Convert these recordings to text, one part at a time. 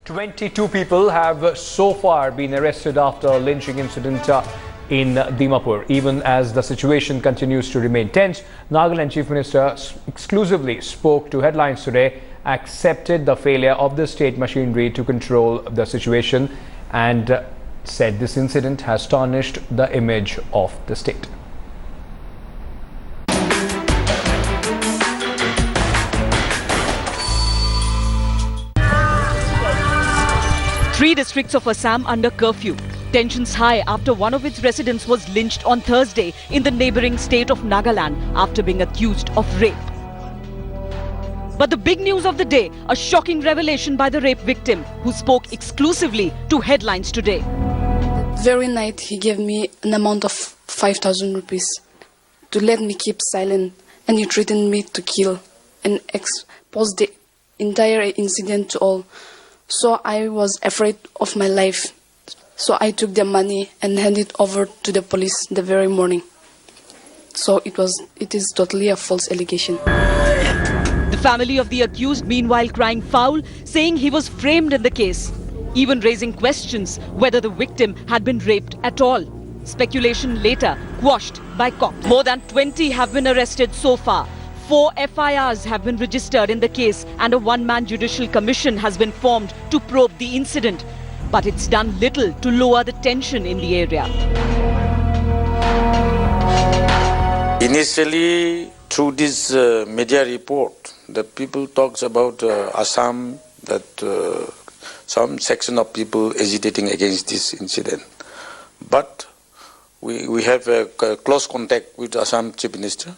22 people have so far been arrested after a lynching incident in Dimapur. Even as the situation continues to remain tense, Nagaland Chief Minister exclusively spoke to Headlines Today, accepted the failure of the state machinery to control the situation and said this incident has tarnished the image of the state. Three districts of Assam under curfew. Tensions high after one of its residents was lynched on Thursday in the neighbouring state of Nagaland after being accused of rape. But the big news of the day, a shocking revelation by the rape victim who spoke exclusively to Headlines Today. That very night he gave me an amount of 5,000 rupees to let me keep silent, and he threatened me to kill and expose the entire incident to all. So I was afraid of my life. So I took the money and handed it over to the police the very morning. So it is totally a false allegation. The family of the accused meanwhile crying foul, saying he was framed in the case, even raising questions whether the victim had been raped at all. Speculation later quashed by cops. More than 20 have been arrested so far. 4 FIRs have been registered in the case and a one-man judicial commission has been formed to probe the incident. But it's done little to lower the tension in the area. Initially, through this media report, the people talks about Assam, that some section of people agitating against this incident. But we have a close contact with Assam Chief Minister.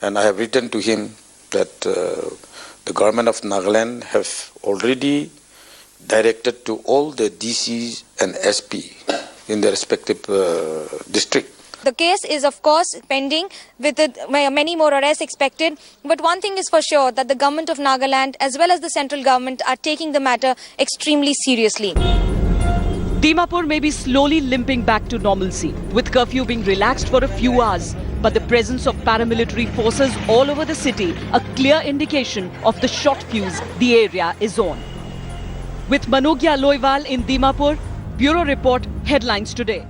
And I have written to him that the government of Nagaland have already directed to all the DCs and SP in their respective district. The case is of course pending with many more arrests expected. But one thing is for sure, that the government of Nagaland as well as the central government are taking the matter extremely seriously. Dimapur may be slowly limping back to normalcy, with curfew being relaxed for a few hours. But the presence of paramilitary forces all over the city, a clear indication of the short fuse the area is on. With Manogya Loiwal in Dimapur, Bureau Report, Headlines Today.